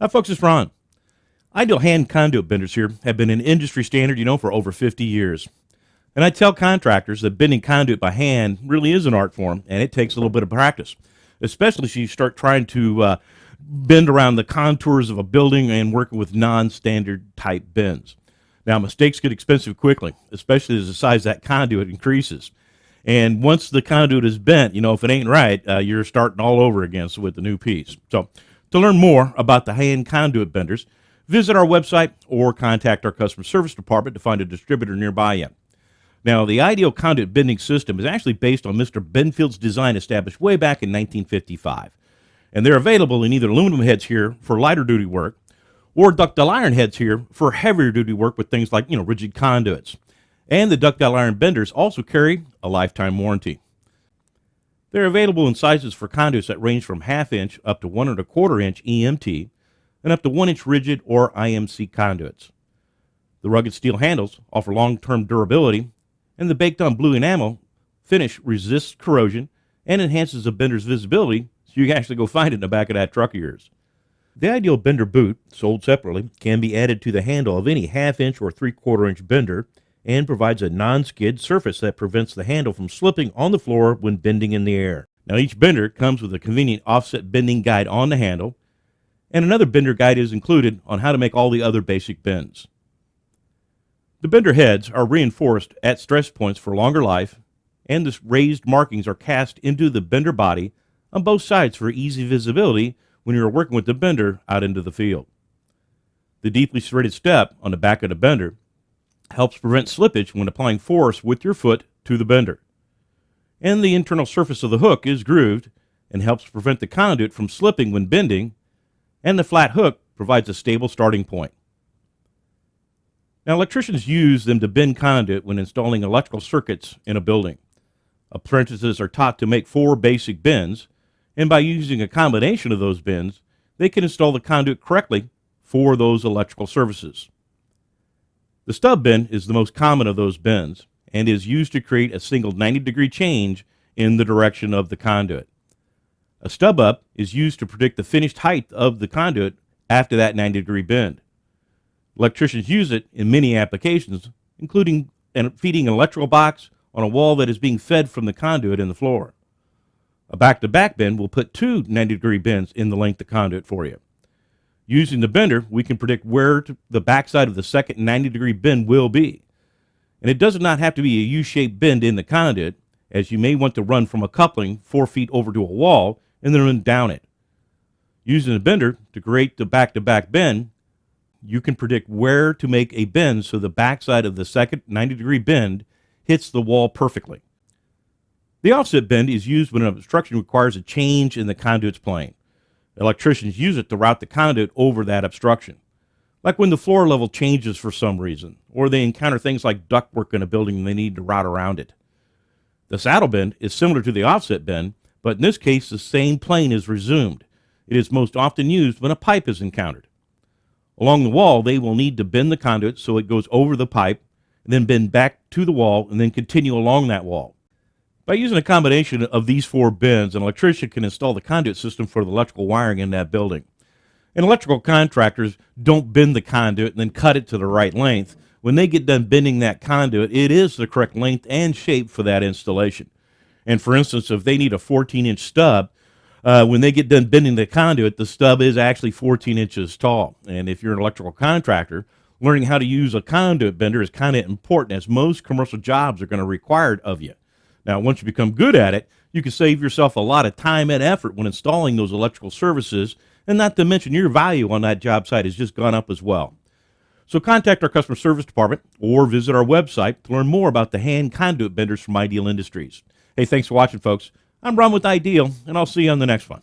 Hi, folks, it's Ron. Ideal hand conduit benders here have been an industry standard, for over 50 years. And I tell contractors that bending conduit by hand really is an art form, and it takes a little bit of practice, especially as you start trying to bend around the contours of a building and working with non-standard type bends. Now, mistakes get expensive quickly, especially as the size of that conduit increases. And once the conduit is bent, if it ain't right, you're starting all over again with the new piece. So to learn more about the hand conduit benders, visit our website or contact our customer service department to find a distributor nearby you. Now, the ideal conduit bending system is actually based on Mr. Benfield's design established way back in 1955. And they're available in either aluminum heads here for lighter duty work or ductile iron heads here for heavier duty work with things like, rigid conduits. And the ductile iron benders also carry a lifetime warranty. They're available in sizes for conduits that range from 1/2 inch up to 1 1/4 inch EMT and up to 1 inch rigid or IMC conduits. The rugged steel handles offer long-term durability, and the baked-on blue enamel finish resists corrosion and enhances the bender's visibility so you can actually go find it in the back of that truck of yours. The ideal bender boot, sold separately, can be added to the handle of any 1/2 inch or 3/4 inch bender and provides a non-skid surface that prevents the handle from slipping on the floor when bending in the air. Now, each bender comes with a convenient offset bending guide on the handle, and another bender guide is included on how to make all the other basic bends. The bender heads are reinforced at stress points for longer life, and the raised markings are cast into the bender body on both sides for easy visibility when you're working with the bender out into the field. The deeply serrated step on the back of the bender helps prevent slippage when applying force with your foot to the bender. And the internal surface of the hook is grooved and helps prevent the conduit from slipping when bending, and the flat hook provides a stable starting point. Now, electricians use them to bend conduit when installing electrical circuits in a building. Apprentices are taught to make 4 basic bends, and by using a combination of those bends, they can install the conduit correctly for those electrical services. The stub bend is the most common of those bends and is used to create a single 90-degree change in the direction of the conduit. A stub up is used to predict the finished height of the conduit after that 90-degree bend. Electricians use it in many applications, including feeding an electrical box on a wall that is being fed from the conduit in the floor. A back-to-back bend will put 2 90-degree bends in the length of conduit for you. Using the bender, we can predict where the backside of the second 90-degree bend will be. And it does not have to be a U-shaped bend in the conduit, as you may want to run from a coupling 4 feet over to a wall and then run down it. Using the bender to create the back-to-back bend, you can predict where to make a bend so the backside of the second 90-degree bend hits the wall perfectly. The offset bend is used when an obstruction requires a change in the conduit's plane. Electricians use it to route the conduit over that obstruction, like when the floor level changes for some reason, or they encounter things like ductwork in a building and they need to route around it. The saddle bend is similar to the offset bend, but in this case the same plane is resumed. It is most often used when a pipe is encountered. Along the wall, they will need to bend the conduit so it goes over the pipe, and then bend back to the wall, and then continue along that wall. By using a combination of these 4 bends, an electrician can install the conduit system for the electrical wiring in that building. And electrical contractors don't bend the conduit and then cut it to the right length. When they get done bending that conduit, it is the correct length and shape for that installation. And for instance, if they need a 14-inch stub, when they get done bending the conduit, the stub is actually 14 inches tall. And if you're an electrical contractor, learning how to use a conduit bender is kind of important, as most commercial jobs are going to require it of you. Now, once you become good at it, you can save yourself a lot of time and effort when installing those electrical services, and not to mention your value on that job site has just gone up as well. So contact our customer service department or visit our website to learn more about the hand conduit benders from Ideal Industries. Hey, thanks for watching, folks. I'm Ron with Ideal, and I'll see you on the next one.